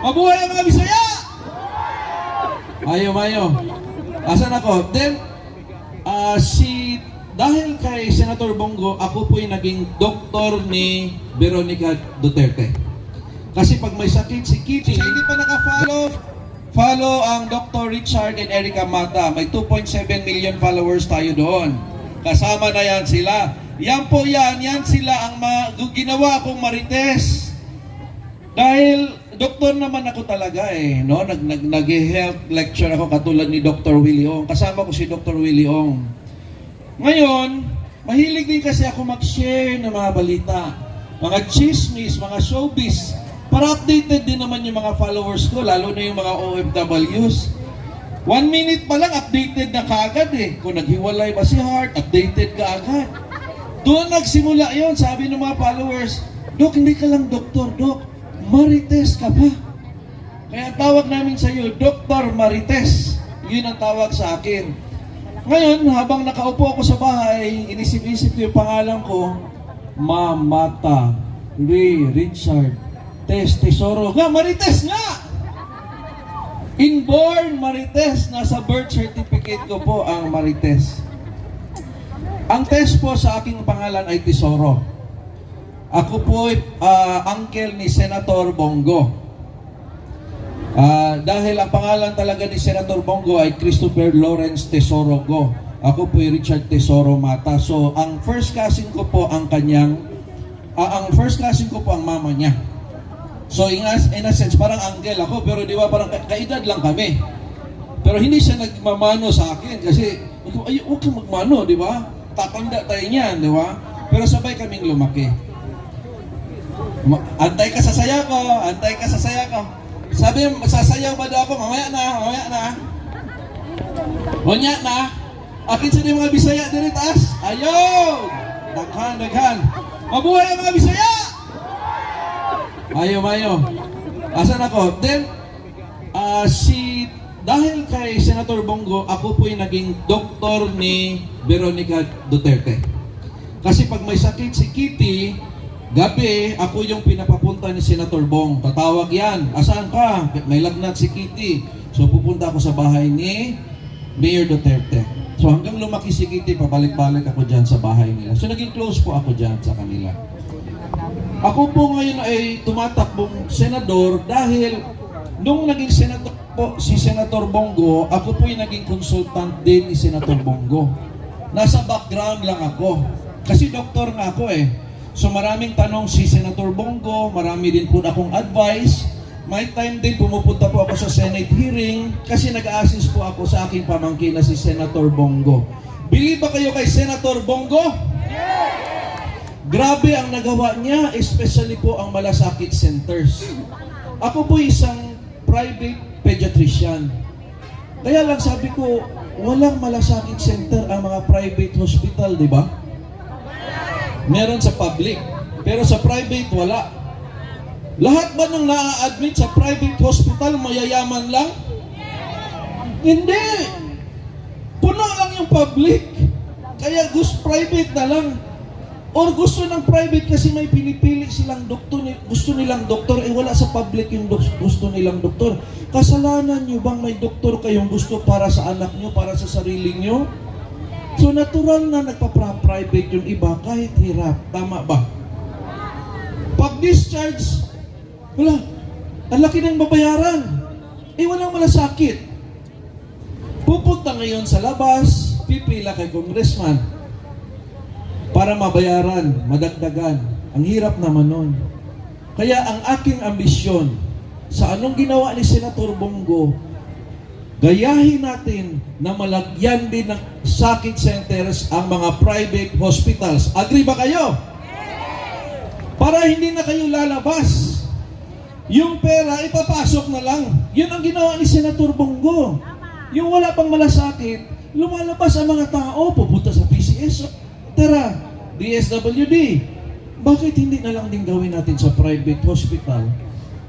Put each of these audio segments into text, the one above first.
Mabuhay ang mga Bisaya! Mayo. Asan ako? Then, dahil kay Senator Bongo, ako po'y naging doktor ni Veronica Duterte. Kasi pag may sakit si Kitty, hindi pa follow ang Dr. Richard and Erica Mata. May 2.7 million followers tayo doon. Kasama na yan sila. Yan sila ang ginawa kong marites. Dahil doktor naman ako talaga no? Nag-health lecture ako katulad ni Dr. Willie Ong. Kasama ko si Dr. Willie Ong. Ngayon, mahilig din kasi ako mag-share ng mga balita, mga chismis, mga showbiz, para updated din naman yung mga followers ko, lalo na yung mga OFWs. 1 minute pa lang, updated na kaagad Kung naghiwalay ba si Heart, updated ka agad. Doon nagsimula yon, sabi ng mga followers, Dok, hindi ka lang doktor, Dok, Marites ka pa. Kaya tawag namin sa iyo, Dr. Marites. Yun ang tawag sa akin. Ngayon, habang nakaupo ako sa bahay, inisip-isip ko yung pangalan ko, Mamata Richard Tesoro. Nga, Marites nga! Inborn Marites. Nasa birth certificate ko po ang Marites. Ang test po sa aking pangalan ay Tesoro. Ako po ay uncle ni Senator Bongo. Dahil ang pangalan talaga ni Senator Bongo ay Christopher Lawrence Tesoro Go. Ako po ay Richard Tesoro Mata. So, ang first cousin ko po ang mama niya. So, in a sense, parang uncle ako, pero di ba, parang kaedad lang kami. Pero hindi siya nagmamano sa akin kasi, ay, huwag kang magmano, di ba? Tatanda tayo niyan, di ba? Pero sabay kaming lumaki. Antay ka sa saya ko. Sabi, sasayaw ba daw ako? Mamaya na. Hunya na. Akin sa mga Bisaya diri taas. Ayaw! Daghan. Mabuhay ang mga Bisaya! Mayo. Asan ako? Then, dahil kay Senator Bongo, ako po'y naging doktor ni Veronica Duterte. Kasi pag may sakit si Kitty, gabi, ako yung pinapapunta ni Senator Bong. Tatawag yan. Asaan ka? May lagnat si Kitty. So, pupunta ako sa bahay ni Mayor Duterte. So, hanggang lumaki si Kitty, pabalik-balik ako dyan sa bahay nila. So, naging close po ako dyan sa kanila. Ako po ngayon ay tumatakbong senador dahil nung naging senador po si Senator Bongo, ako po yung naging consultant din ni Senator Bongo. Nasa background lang ako. Kasi doktor nga ako So maraming tanong si Senator Bongo, marami din po akong advice. May time din pumupunta po ako sa Senate hearing kasi nag-a-assist po ako sa aking pamangkin na si Senator Bongo. Believe ba kayo kay Senator Bongo? Grabe ang nagawa niya, especially po ang malasakit centers. Ako po isang private pediatrician. Kaya lang sabi ko, walang malasakit center ang mga private hospital, di ba? Meron sa public, pero sa private wala. Lahat ba nang na-admit sa private hospital mayayaman lang? Hindi. Puno lang yung public. Kaya private na lang. Or gusto ng private kasi may pinipili silang doktor, gusto nilang doktor, wala sa public yung gusto nilang doktor. Kasalanan nyo bang may doktor kayong gusto para sa anak nyo, para sa sarili nyo? So natural na nagpa-private yung iba kahit hirap. Tama ba? Pag discharge, wala. Ang laki ng babayaran. Walang malasakit. Pupunta ngayon sa labas, pipila kay congressman para mabayaran, madagdagan. Ang hirap naman nun. Kaya ang aking ambisyon sa anong ginawa ni Senator Bongo, gayahin natin na malagyan din ng sakit centers ang mga private hospitals. Agree ba kayo? Para hindi na kayo lalabas. Yung pera, ipapasok na lang. Yun ang ginawa ni Senator Bongo. Yung wala pang malasakit, lumalabas ang mga tao, pupunta sa PCS, tara, DSWD. Bakit hindi na lang din gawin natin sa private hospital?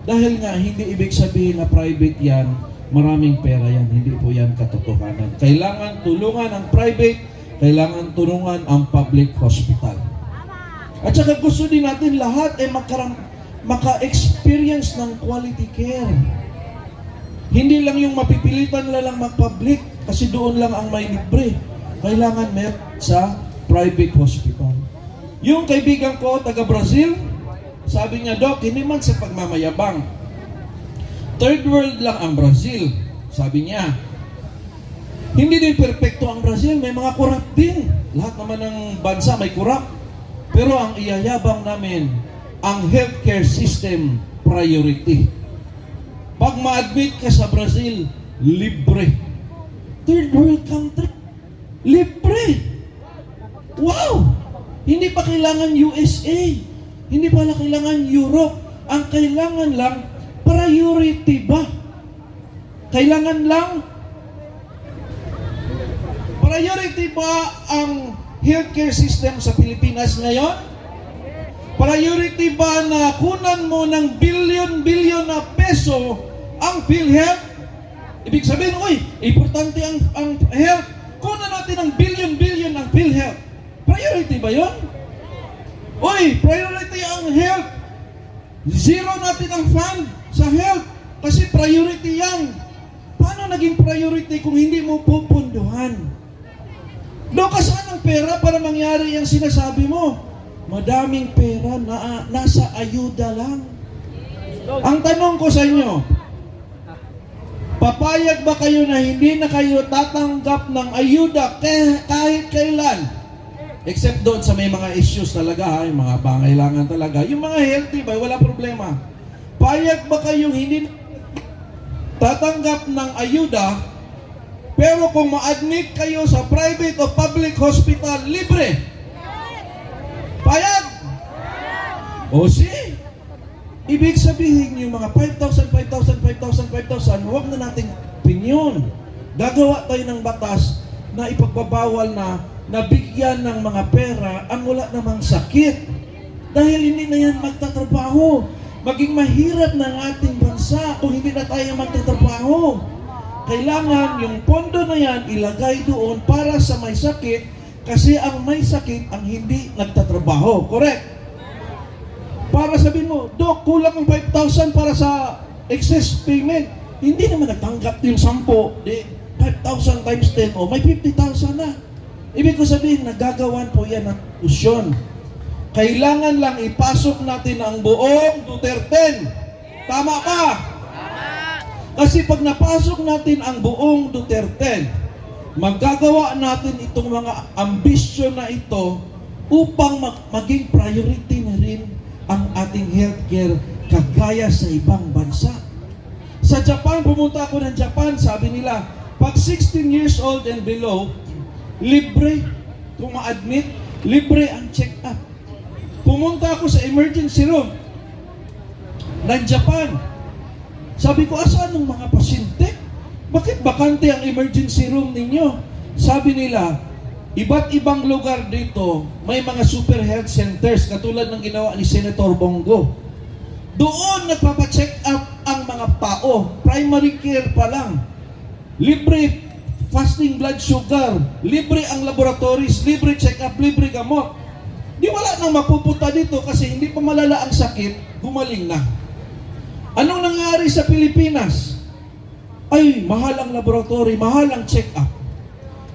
Dahil nga, hindi ibig sabihin na private yan, maraming pera yan. Hindi po yan katotohanan. Kailangan tulungan ang private, kailangan tulungan ang public hospital. At saka gusto din natin lahat ay maka-experience ng quality care. Hindi lang yung mapipilitan na lang mag-public kasi doon lang ang may libre. Kailangan sa private hospital. Yung kaibigan ko, taga Brazil, sabi niya, Doc, hindi man sa pagmamayabang. Third world lang ang Brazil, sabi niya. Hindi din perpekto ang Brazil, may mga corrupt din. Lahat naman ng bansa may corrupt. Pero ang iyayabang namin, ang healthcare system priority. Pag ma-admit ka sa Brazil, libre. Third world country, libre. Wow! Hindi pa kailangan USA. Hindi pa kailangan Europe. Ang kailangan lang, priority ba? Kailangan lang, priority ba ang healthcare system sa Pilipinas ngayon? Priority ba na kunan mo ng billion na peso ang PhilHealth? Ibig sabihin, importante ang health. Kunan natin ng billion ang PhilHealth. Priority ba yun? Priority ang health. Zero natin ang fund sa health kasi priority yan. Paano naging priority kung hindi mo pupunduhan? Saan ang pera para mangyari yung sinasabi mo? Madaming pera na nasa ayuda lang. Ang tanong ko sa inyo, papayag ba kayo na hindi na kayo tatanggap ng ayuda kahit kailan? Except doon sa may mga issues talaga, yung mga pangailangan talaga. Yung mga healthy ba, wala problema. Payag ba kayong hindi tatanggap ng ayuda, pero kung ma-admit kayo sa private o public hospital, libre? Payag? O ibig sabihin yung mga 5,000, huwag na nating opinion. Gagawa tayo ng batas na ipagbabawal na nabigyan ng mga pera ang wala namang sakit. Dahil hindi na yan magtatrabaho. Maging mahirap ng ating bansa kung hindi na tayo magtatrabaho. Kailangan yung pondo na yan ilagay doon para sa may sakit kasi ang may sakit ang hindi nagtatrabaho. Correct? Para sabihin mo, Dok, kulang ang 5,000 para sa excess payment. Hindi naman natanggap yung 10. 5,000 times 10, may 50,000 na. Ibig ko sabihin, nagagawan po yan ng solusyon. Kailangan lang ipasok natin ang buong Duterte. Tama ba? Kasi pag napasok natin ang buong Duterte, magagawa natin itong mga ambisyon na ito upang maging priority na rin ang ating healthcare kagaya sa ibang bansa. Sa Japan, pumunta ako ng Japan, sabi nila, pag 16 years old and below, libre. Kung ma-admit, libre ang check-up. Pumunta ako sa emergency room ng Japan. Sabi ko, asaan ang mga pasyente? Bakit bakante ang emergency room ninyo? Sabi nila, iba't ibang lugar dito, may mga super health centers katulad ng ginawa ni Senator Bongo. Doon nagpapacheck up ang mga tao. Primary care pa lang. Libre fasting blood sugar, libre ang laboratories, libre check-up, libre gamot. Di wala nang mapupunta dito kasi hindi pa malala ang sakit, gumaling na. Anong nangyari sa Pilipinas? Ay, mahal ang laboratory, mahal ang check-up.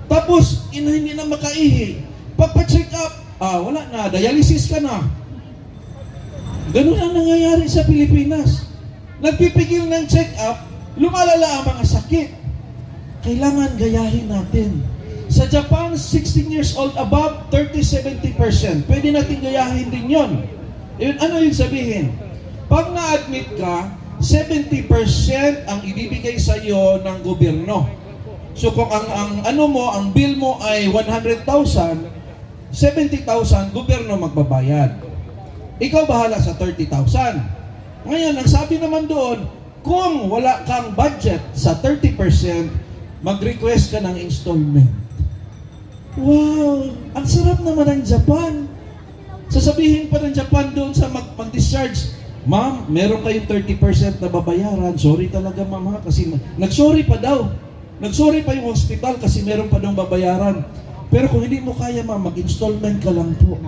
Tapos, hindi na makaihi. Pagpa-check up, wala na, dialysis ka na. Ganun ang nangyayari sa Pilipinas. Nagpipigil ng check-up, lumalala ang mga sakit. Kailangan gayahin natin. Sa Japan, 16 years old above, 30-70%. Pwede natin gayahin din yun. Ano yung sabihin? Pag na-admit ka, 70% ang ibibigay sa iyo ng gobyerno. So kung ang bill mo ay 100,000, 70,000 gobyerno magbabayad. Ikaw bahala sa 30,000. Ngayon, ang sabi naman doon, kung wala kang budget sa 30%, mag-request ka ng installment. Wow! Ang sarap naman ng Japan. Sasabihin pa ng Japan doon sa mag-discharge, Ma'am, meron kayong 30% na babayaran. Sorry talaga, ma'am, kasi nag-sorry pa daw. Nag-sorry pa yung hospital kasi meron pa daw babayaran. Pero kung hindi mo kaya, ma'am, mag-installment ka lang po.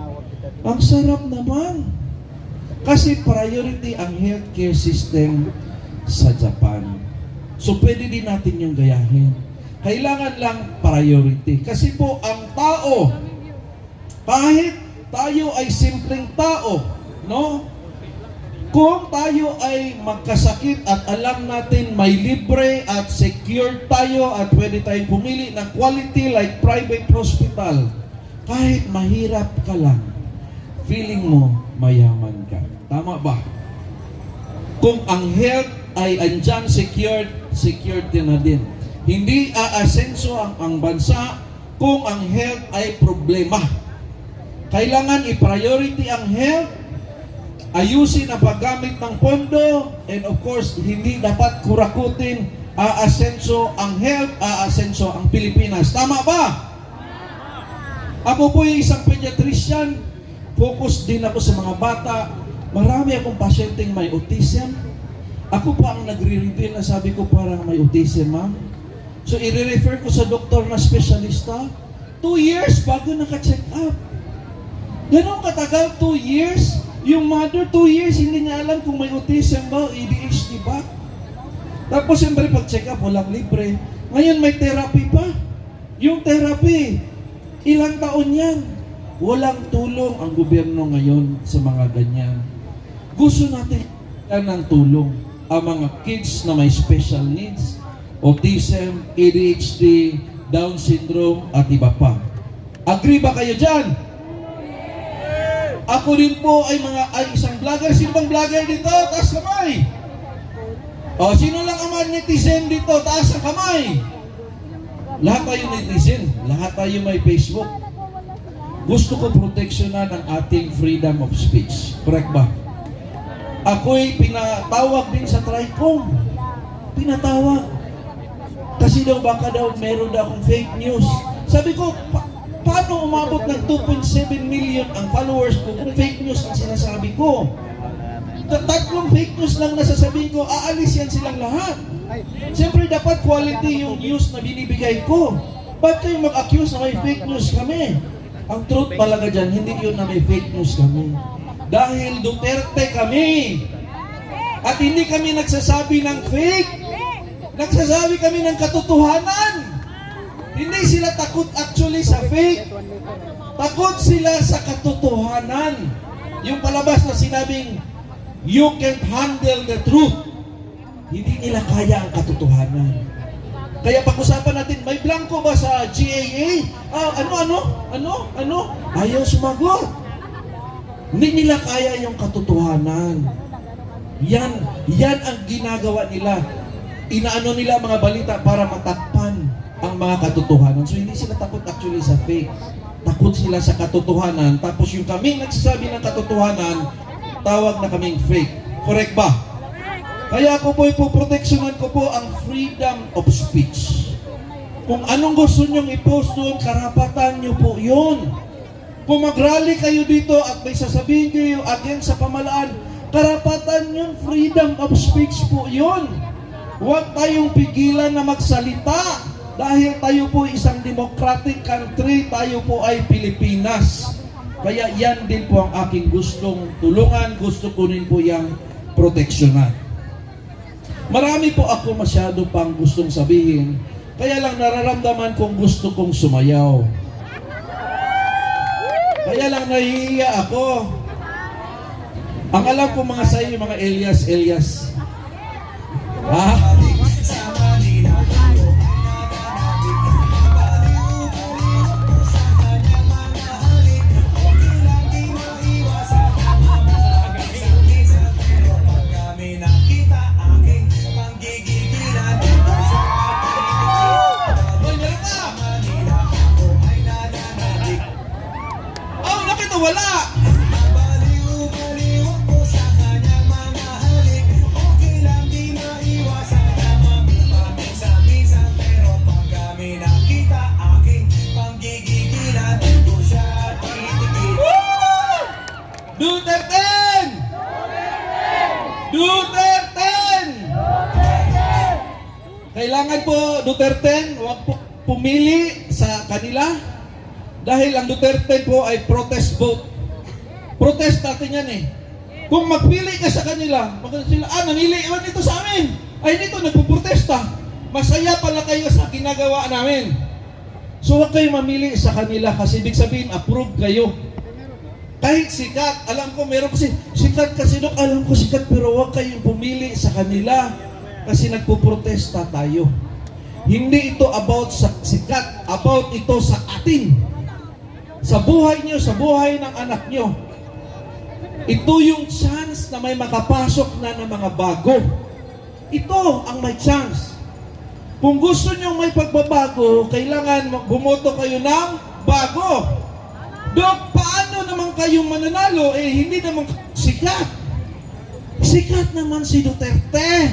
Ang sarap naman. Kasi priority ang healthcare system sa Japan. So pwede din natin yung gayahin. Kailangan lang priority. Kasi po ang tao, kahit tayo ay simpleng tao, no? Kung tayo ay magkasakit at alam natin may libre at secure tayo at pwede tayong pumili ng quality like private hospital, kahit mahirap ka lang, feeling mo mayaman ka. Tama ba? Kung ang health ay andyan secured din na din. Hindi aasenso ang bansa kung ang health ay problema. Kailangan i-priority ang health, ayusin ang paggamit ng pondo, and of course, hindi dapat kurakutin, aasenso ang health, aasenso ang Pilipinas. Tama ba? Ako po yung isang pediatrician, focus din ako sa mga bata. Marami akong pasyenteng may autism. Ako pa ang nagre-reveal na sabi ko parang may autism, ma'am. So, i-refer ko sa doktor na specialista. 2 years bago naka-check up. Ganon katagal, 2 years. Yung mother, 2 years, hindi niya alam kung may autism ba o ADHD ba. Tapos, siyempre, pag-check up, walang libre. Ngayon, may therapy pa. Yung therapy, ilang taon yan. Walang tulong ang gobyerno ngayon sa mga ganyan. Gusto natin ng tulong ang mga kids na may special needs, autism, ADHD, Down syndrome, at iba pa. Agree ba kayo dyan? Ako rin po ay isang vlogger. Sino bang vlogger dito? Taas kamay. O, sino lang ang mga netizen dito? Taas ang kamay. Lahat tayo netizen. Lahat tayo may Facebook. Gusto ko proteksyonan ang ating freedom of speech. Correct ba? Ako'y pinatawag din sa TRICOM. Pinatawag. Kasi daw baka daw meron daw akong fake news. Sabi ko, paano umabot ng 2.7 million ang followers ko kung fake news ang sinasabi ko? Tatlong fake news lang nasasabihin ko, aalis yan silang lahat. Siyempre dapat quality yung news na binibigay ko. Ba't kayo mag-accuse na may fake news kami? Ang truth talaga dyan, hindi yun na may fake news kami. Dahil Duterte kami. At hindi kami nagsasabi ng fake. Nagsasabi kami ng katotohanan. Hindi sila takot actually sa fake. Takot sila sa katotohanan. Yung palabas na sinabing, you can't handle the truth. Hindi nila kaya ang katotohanan. Kaya pag-usapan natin, may blanco ba sa GAA? Ano? Ayaw sumagot. Hindi nila kaya yung katotohanan. Yan ang ginagawa nila. Inaano nila mga balita para matakpan ang mga katotohanan. So hindi sila takot actually sa fake. Takot sila sa katotohanan. Tapos yung kaming nagsasabi ng katotohanan, tawag na kaming fake. Correct ba? Kaya ako po ipoproteksyonan ko po ang freedom of speech. Kung anong gusto nyong i-post doon, karapatan nyo po yun. Kung mag-rally kayo dito at may sasabihin kayo against sa pamalaan, karapatan yun, freedom of speech po yun. Huwag tayong pigilan na magsalita dahil tayo po isang democratic country, tayo po ay Pilipinas. Kaya yan din po ang aking gustong tulungan, gusto ko rin po yung proteksyonan. Marami po ako masyado pang gustong sabihin, kaya lang nararamdaman kong gusto kong sumayaw. Kaya lang nahihiya ako. Ang alam ko mga sa inyo, mga Elias. Ha? Wala! Duterte! Kailangan po Duterte, huwag po pumili sa kanila. Dahil ang Duterte po ay protest vote. Protest natin yan eh. Kung magpili ka sa kanila, magkano sila, nanili naman ito sa amin. Ay, dito, nagpuprotesta. Masaya pala kayo sa ginagawa namin. So, huwag kayo mamili sa kanila kasi ibig sabihin, approve kayo. Kahit sikat, alam ko, meron kasi, sikat kasi, Dok, alam ko sikat, pero huwag kayong pumili sa kanila kasi nagpuprotesta tayo. Hindi ito about sa sikat, about ito sa atin. Sa buhay nyo, sa buhay ng anak nyo. Ito yung chance na may makapasok na ng mga bago. Ito ang may chance. Kung gusto nyo may pagbabago, kailangan bumoto kayo ng bago. Dok, paano naman kayong mananalo? Hindi naman sikat. Sikat naman si Duterte.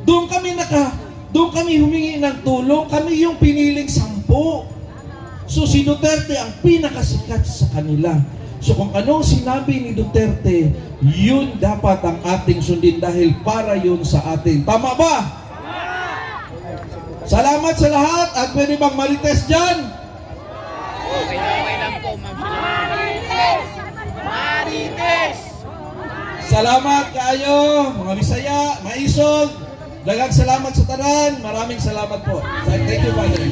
Doon kami humingi ng tulong. Kami yung piniling 10. So si Duterte ang pinakasikat sa kanila. So kung anong sinabi ni Duterte, yun dapat ang ating sundin dahil para yun sa atin. Tama ba? Salamat sa lahat at pwede bang marites dyan? Okay lang po, ma'am. Marites! Marites! Salamat kayo, mga Bisaya, mga Isog. Daghang salamat sa tanan. Maraming salamat po. Thank you, Father.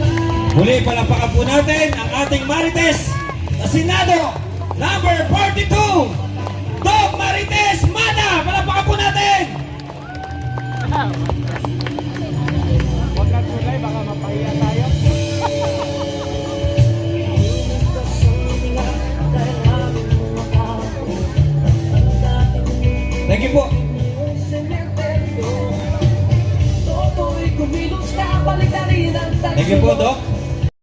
Muli, palapakan po natin ang ating Marites sa Senado, number 42, Doc Marites Mata! Palapakan po natin! Huwag kang tulay, baka mapahiya.